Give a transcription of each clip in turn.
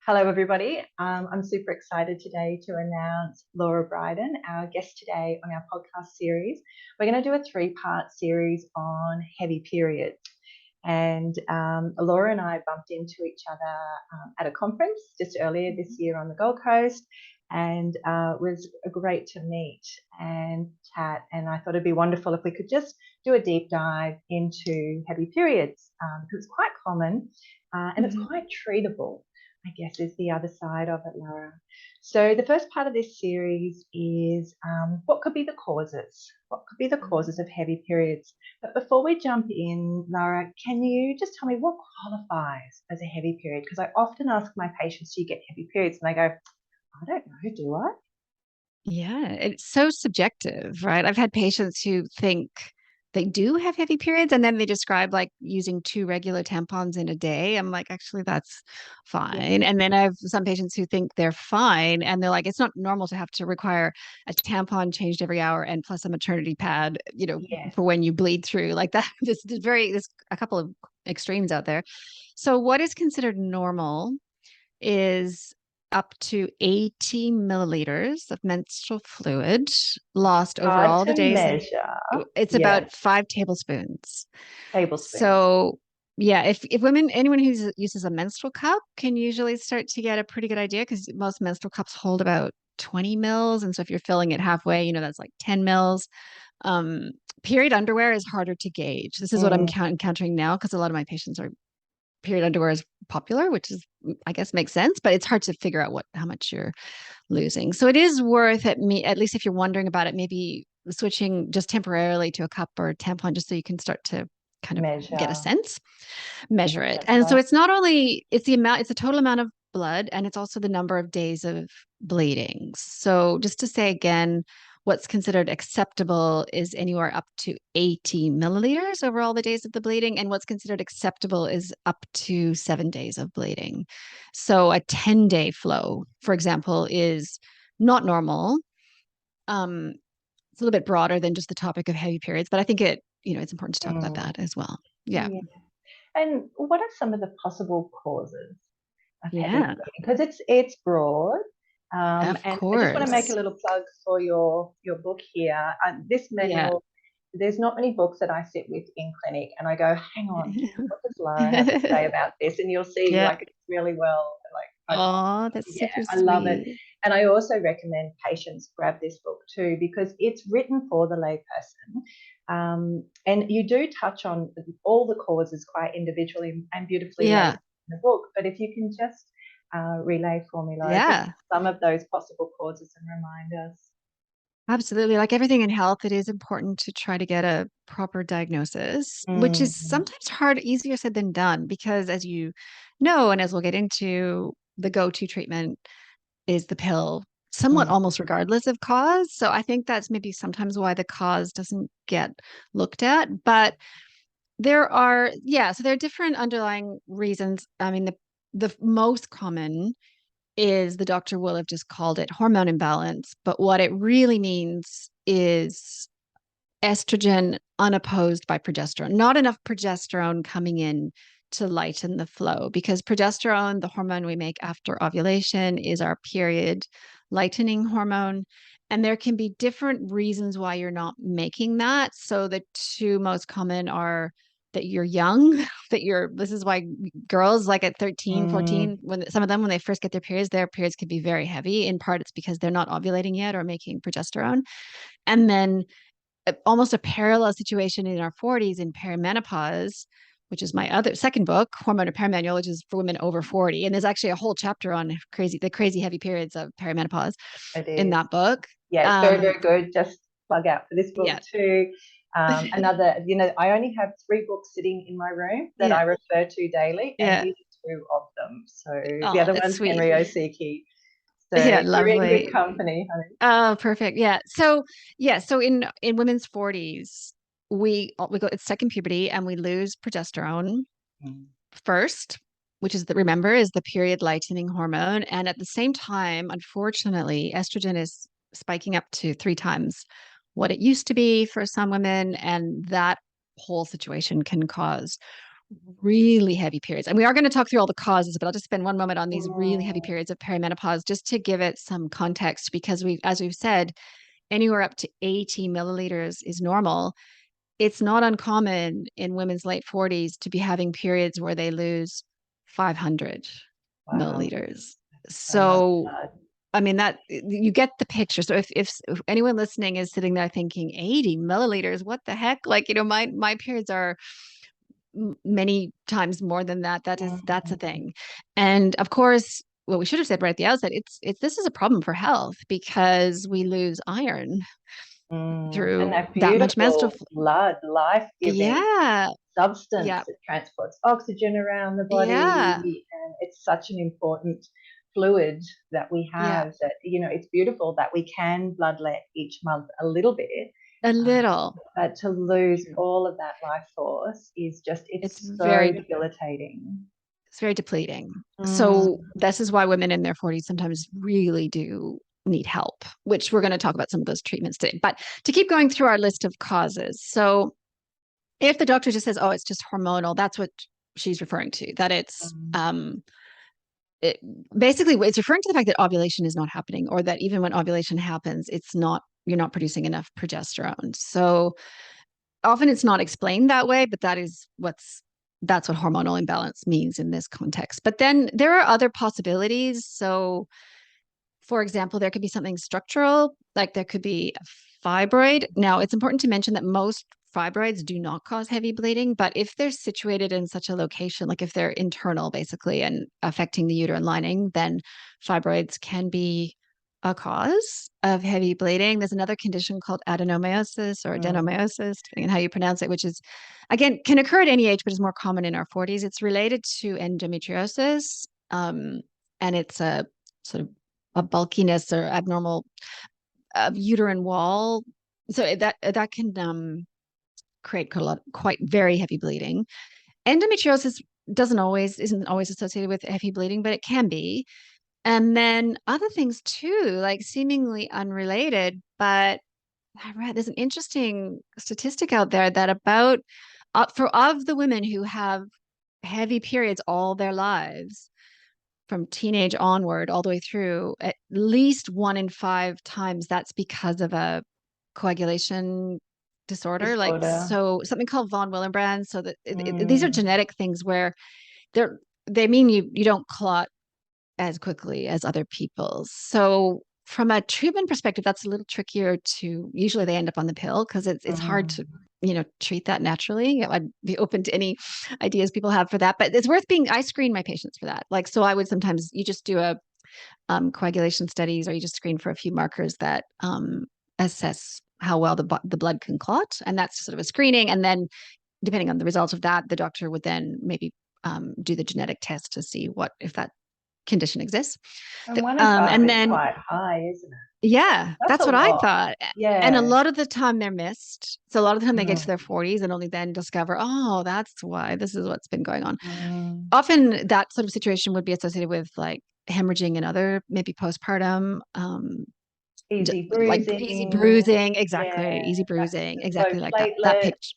Hello, everybody. I'm super excited today to announce Lara Briden, our guest today on our podcast series. We're going to do a three-part series on heavy periods. And Laura and I bumped into each other at a conference just earlier this year on the Gold Coast, and it was great to meet and chat. And I thought it'd be wonderful if we could just do a deep dive into heavy periods because it's quite common and it's quite treatable, I guess, is the other side of it, Lara. So the first part of this series is what could be the causes? What could be the causes of heavy periods? But before we jump in, Lara, can you just tell me what qualifies as a heavy period? Because I often ask my patients, do you get heavy periods? And they go, I don't know, do I? Yeah, it's so subjective, right? I've had patients who think they do have heavy periods and then they describe like using two regular tampons in a day. I'm like, actually, that's Yeah. fine. And then I have some patients who think they're fine and they're like, it's not normal to have to require a tampon changed every hour and plus a maternity pad, Yes. for when you bleed through like that. There's a couple of extremes out there. So what is considered normal is up to 80 milliliters of menstrual fluid lost over Hard all the to days. measure. It's Yes. about 5 tablespoons. Tablespoons. So, yeah, if anyone who uses a menstrual cup can usually start to get a pretty good idea because most menstrual cups hold about 20 mils. And so if you're filling it halfway, that's like 10 mils. Um, Period underwear is harder to gauge. This is what I'm Mm, encountering now because a lot of my patients are period underwear is popular, which is, I guess, makes sense, but it's hard to figure out how much you're losing. So it is worth it, at least if you're wondering about it, maybe switching just temporarily to a cup or a tampon just so you can start to kind of get a measure. sense, measure it. That's And so right. it's not only it's the amount, it's the total amount of blood and it's also the number of days of bleeding. So just to say again, what's considered acceptable is anywhere up to 80 milliliters over all the days of the bleeding. And what's considered acceptable is up to 7 days of bleeding. So a 10-day flow, for example, is not normal. It's a little bit broader than just the topic of heavy periods, but I think it's important to talk about Mm, that as well. Yeah. yeah. And what are some of the possible causes of heavy Yeah. bleeding? Because it's broad. Of And I just want to make a course. little plug for your book here. This Yeah. manual, there's not many books that I sit with in clinic and I go, hang on, what does Lara have to say about this? And you'll see, Yeah. like, it's really well, like, Oh, that's yeah, super I love it. sweet. And I also recommend patients grab this book too because it's written for the layperson. And you do touch on all the causes quite individually and beautifully laid Yeah. in the book. But if you can just relay for me, Laura, just Yeah. some of those possible causes and remind us. Absolutely. Like everything in health, it is important to try to get a proper diagnosis, which is Mm, sometimes hard, easier said than done, because as you know, and as we'll get into, the go-to treatment is the pill, somewhat mm, almost regardless of cause. So I think that's maybe sometimes why the cause doesn't get looked at. But so there are different underlying reasons. I mean, the most common is the doctor will have just called it hormone imbalance, but what it really means is estrogen unopposed by progesterone. Not enough progesterone coming in to lighten the flow because progesterone, the hormone we make after ovulation, is our period lightening hormone. And there can be different reasons why you're not making that. So the two most common are that you're young, this is why girls like at 13, mm, 14, when some of them, when they first get their periods can be very heavy. In part, it's because they're not ovulating yet or making progesterone. And then almost a parallel situation in our 40s in perimenopause, which is my other second book, Hormone and Perimanual, which is for women over 40. And there's actually a whole chapter on the crazy heavy periods of perimenopause it in is. that book. Yeah, it's very, very good. Just plug out for this book Yeah. too. Another, I only have 3 books sitting in my room that I Yeah. refer to daily, and Yeah. these are 2 of them. So the Oh, other that's one's sweet. Henry Osiki. So Yeah, you're in good lovely. company, honey. Oh, perfect. Yeah. So in women's 40s, we go it's second puberty and we lose progesterone Mm. first, which is remember is the period lightening hormone. And at the same time, unfortunately, estrogen is spiking up to 3 times what it used to be for some women. And that whole situation can cause really heavy periods. And we are going to talk through all the causes, but I'll just spend one moment on these really heavy Mm, periods of perimenopause just to give it some context, because as we've said, anywhere up to 80 milliliters is normal. It's not uncommon in women's late 40s to be having periods where they lose 500 wow, milliliters. so much So, blood. I mean, that you get the picture. So if anyone listening is sitting there thinking 80 milliliters, what the heck? Like, my periods are many times more than that. That's a Mm, thing. And of course, what we should have said right at the outset, it's this is a problem for health because we lose iron And through that that much menstrual. beautiful blood, life-giving Yeah. substance Yeah. that transports oxygen around the Yeah. body. And it's such an important fluid that we Yeah. have that, it's beautiful that we can bloodlet each month a little bit. A Um, little. but to lose True. all of that life force is just, It's it's so very debilitating. it's very depleting. Mm, So this is why women in their 40s sometimes really do need help, which we're going to talk about some of those treatments today. But to keep going through our list of causes. So if the doctor just says, oh, it's just hormonal, that's what she's referring to, that mm, it, basically it's referring to the fact that ovulation is not happening, or that even when ovulation happens, you're not producing enough progesterone. So often it's not explained that way, but that's what hormonal imbalance means in this context. But then there are other possibilities. So, for example, there could be something structural, like there could be a fibroid. Now, it's important to mention that most fibroids do not cause heavy bleeding, but if they're situated in such a location, like if they're internal basically and affecting the uterine lining, then fibroids can be a cause of heavy bleeding. There's another condition called adenomyosis or mm. adenomyosis, depending on how you pronounce it, which is, again, can occur at any age, but is more common in our 40s. It's related to endometriosis, and it's a sort of a bulkiness or abnormal uterine wall. So that can create quite very heavy bleeding. Endometriosis isn't always associated with heavy bleeding, but it can be. And then other things too, like seemingly unrelated, but I read there's an interesting statistic out there that about for of the women who have heavy periods all their lives, from teenage onward all the way through, at least 1 in 5 times that's because of a coagulation disorder, like Disorder. so something called von Willebrand. So that these are Mm, genetic things where they mean you don't clot as quickly as other people's. So from a treatment perspective, that's a little trickier to usually they end up on the pill because it's hard to mm. treat that naturally. I'd be open to any ideas people have for that, but it's worth being. I screen my patients for that. Like, so I would sometimes you just do a coagulation studies, or you just screen for a few markers that assess how well the blood can clot, and that's sort of a screening. And then depending on the results of that, the doctor would then maybe do the genetic test to see what if that condition exists. And 1 in 5 And is then, quite high, isn't it? yeah, That's that's a what I lot. thought. And a Yeah. lot of the time they're missed. So a lot of the time they get to Mm, their 40s and only then discover, oh, that's why this is what's been going on. mm. Often that sort of situation would be associated with like hemorrhaging and other maybe postpartum, Easy like easy bruising. bruising. Exactly. Yeah. Easy That's bruising. low Exactly like that platelets. picture.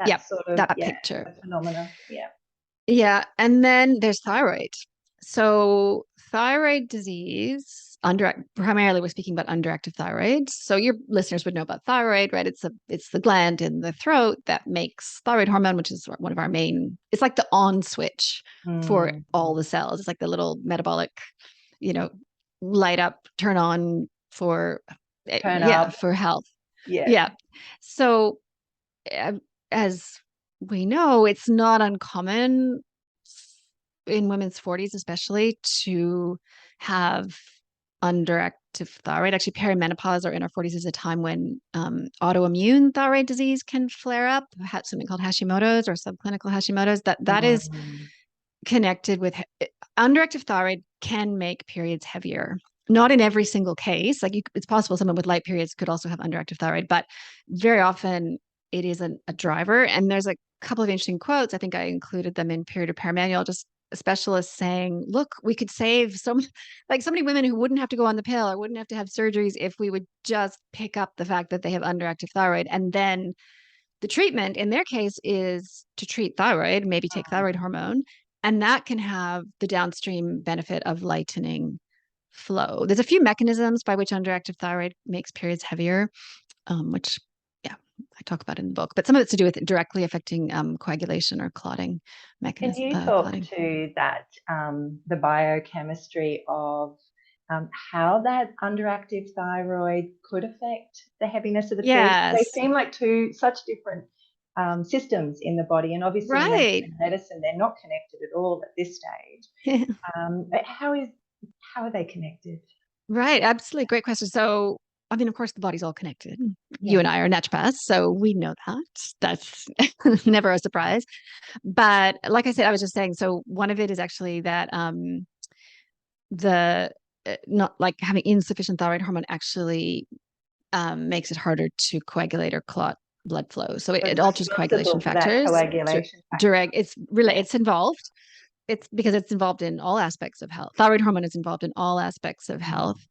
Yeah. That sort of, That yeah, picture. a phenomena. Yeah. Yeah. And then there's thyroid. So thyroid disease, primarily we're speaking about underactive thyroid. So your listeners would know about thyroid, right? It's the gland in the throat that makes thyroid hormone, which is one of our main, it's like the on switch for Mm. all the cells. It's like the little metabolic, you know, light up, turn on for, Turn yeah, up. for health. Yeah. Yeah. So uh, as we know, it's not uncommon in women's 40s, especially, to have underactive thyroid. Actually, perimenopause or in our 40s is a time when autoimmune thyroid disease can flare up, something called Hashimoto's or subclinical Hashimoto's. That is Mm. connected with underactive thyroid can make periods heavier. Not in every single case. Like it's possible someone with light periods could also have underactive thyroid, but very often it is a driver. And there's a couple of interesting quotes. I think I included them in Period of Pair Manual, just specialists saying, look, we could save so many women who wouldn't have to go on the pill or wouldn't have to have surgeries if we would just pick up the fact that they have underactive thyroid and then the treatment in their case is to treat thyroid, maybe take thyroid hormone, and that can have the downstream benefit of lightening flow. There's a few mechanisms by which underactive thyroid makes periods heavier, which, yeah, I talk about in the book, but some of it's to do with directly affecting coagulation or clotting Can mechanism. you talk Clotting. to that, the biochemistry of how that underactive thyroid could affect the heaviness of the periods? They Yes, seem like such different systems in the body, and obviously you mentioned right. in medicine they're not connected at all at this stage. But how are they connected? Right, absolutely. Great question. So, I mean, of course, the body's all connected. You Yeah. and I are naturopaths, so we know that. That's never a surprise. But like I said, I was just saying, so one of it is actually that the not like having insufficient thyroid hormone actually makes it harder to coagulate or clot blood flow. So So it it's alters coagulation responsible for that factors. coagulation Direct, factor. Yeah. it's involved. It's because it's involved in all aspects of health. Thyroid hormone is involved in all aspects of Mm. health.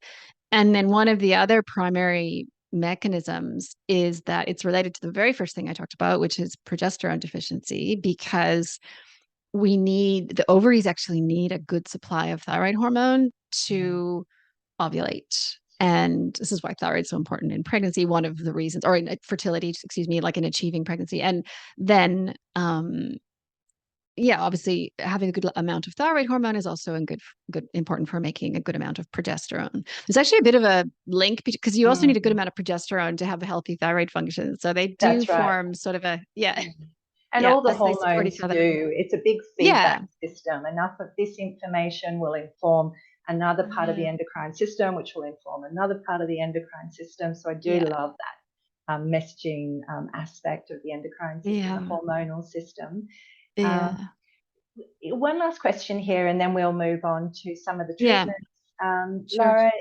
And then one of the other primary mechanisms is that it's related to the very first thing I talked about, which is progesterone deficiency, because the ovaries actually need a good supply of thyroid hormone Mm. to ovulate. And this is why thyroid is so important in pregnancy, one of the reasons, or in fertility, excuse me, like in achieving pregnancy. And then yeah, obviously having a good amount of thyroid hormone is also important for making a good amount of progesterone. There's actually a bit of a link because you also need a good Mm. amount of progesterone to have a healthy thyroid function. So they do That's right. form sort of a, yeah, Mm. And yeah, all the they support hormones each other. do. It's a big feedback Yeah. system. Enough of this information will inform another part of the Yeah. endocrine system, which will inform another part of the endocrine system. So I do Yeah. love that messaging aspect of the endocrine system, the Yeah. hormonal system. Um, Yeah. one last question here, and then we'll move on to some of the Yeah. treatments. Sure. Laura,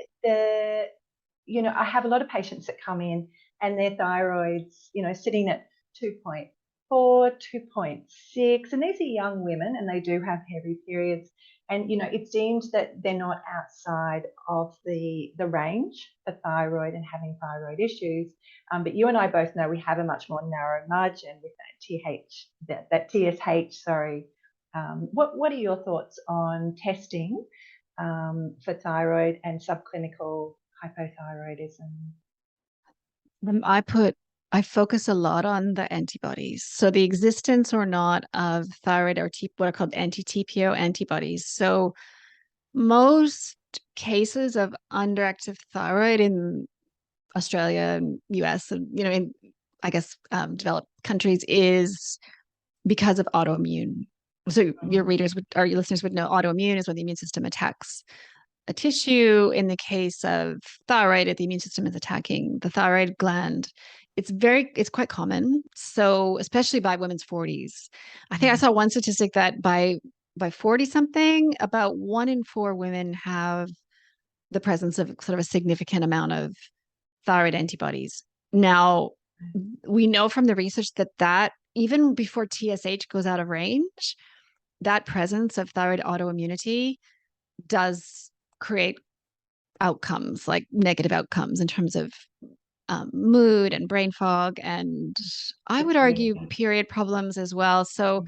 I have a lot of patients that come in and their thyroid's, sitting at 2.4, 2.6, and these are young women and they do have heavy periods. And, it seems that they're not outside of the range for thyroid and having thyroid issues. But you and I both know we have a much more narrow margin with that TSH, sorry. What are your thoughts on testing for thyroid and subclinical hypothyroidism? Um, I put, I focus a lot on the antibodies. So the existence or not of thyroid or what are called anti-TPO antibodies. So most cases of underactive thyroid in Australia and US and in I guess developed countries is because of autoimmune. So your Mm. readers would or your listeners would know autoimmune is when the immune system attacks a tissue. In the case of thyroid, if the immune system is attacking the thyroid gland, it's quite common. So especially by women's 40s. I think I Mm. saw one statistic that by 40 something, about 1 in 4 women have the presence of sort of a significant amount of thyroid antibodies. Now, we know from the research that even before TSH goes out of range, that presence of thyroid autoimmunity does create outcomes, like negative outcomes in terms of mood and brain fog, and I would argue Fatigue. period problems as well. So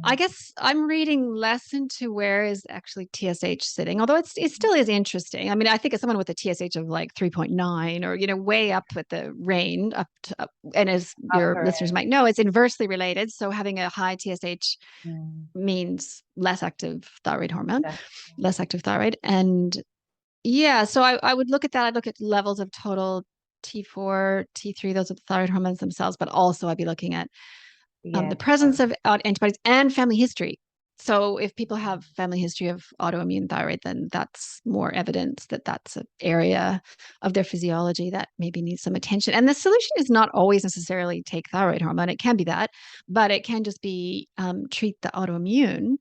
I Mm. guess I'm reading less into where is actually TSH sitting, although it still is interesting. I mean, I think as someone with a TSH of like 3.9 or, way up at the range, and as your Upper listeners end. might know, it's inversely related. So having a high TSH Mm. means less active thyroid hormone, That- less active thyroid. And yeah, so I would look at that. I'd look at levels of total T4, T3, those are the thyroid hormones themselves, but also I'd be looking at yeah. the presence of antibodies and family history. So if people have family history of autoimmune thyroid, then that's more evidence that that's an area of their physiology that maybe needs some attention. And the solution is not always necessarily take thyroid hormone. It can be that, but it can just be treat the autoimmune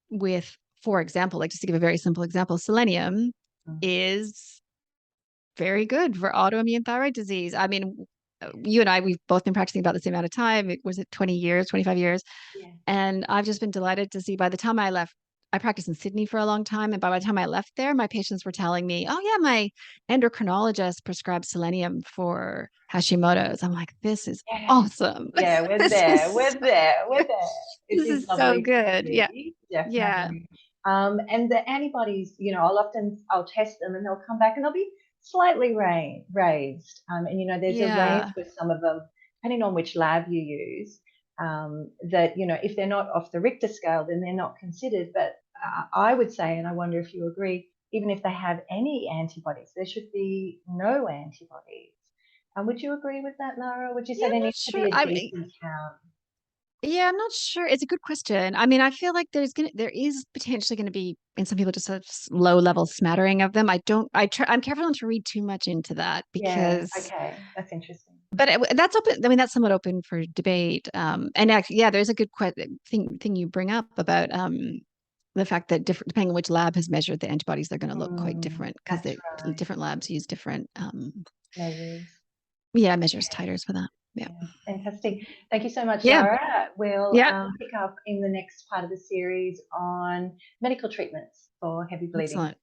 with, for example, like just to give a very simple example, selenium Mm. is very good for autoimmune thyroid disease. I mean, you and I, we've both been practicing about the same amount of time. Was it 20 years, 25 years? Yeah. And I've just been delighted to see by the time I left I practiced in Sydney for a long time. And by the time I left there, my patients were telling me, oh, yeah, my endocrinologist prescribed selenium for Hashimoto's. I'm like, this is Yeah, awesome. yeah, we're This there, is we're there, we're there. It this is is so lovely to good. Yeah. see, Yeah. definitely. And the antibodies, I'll test them and they'll come back and they'll be slightly raised. And there's a range Yeah. with some of them, depending on which lab you use. That if they're not off the Richter scale, then they're not considered. But I would say, and I wonder if you agree, even if they have any antibodies, there should be no antibodies. Would you agree with that, Lara? Would you Yeah, say I'm there not needs to be sure. a decent count? Yeah, I'm not sure. It's a good question. I mean, I feel like there is potentially gonna be in some people just a low level smattering of them. I'm careful not to read too much into that Yeah, because, okay, that's interesting. but that's open. I mean, that's somewhat open for debate. And actually, yeah, there's a good thing you bring up about the fact that depending on which lab has measured the antibodies, they're going to look quite different because That's right. different labs use different Measures. yeah, measures titers for that. Yeah. Yeah, fantastic. Thank you so much, Yeah. Lara. We'll Yeah. pick up in the next part of the series on medical treatments for heavy bleeding. Excellent.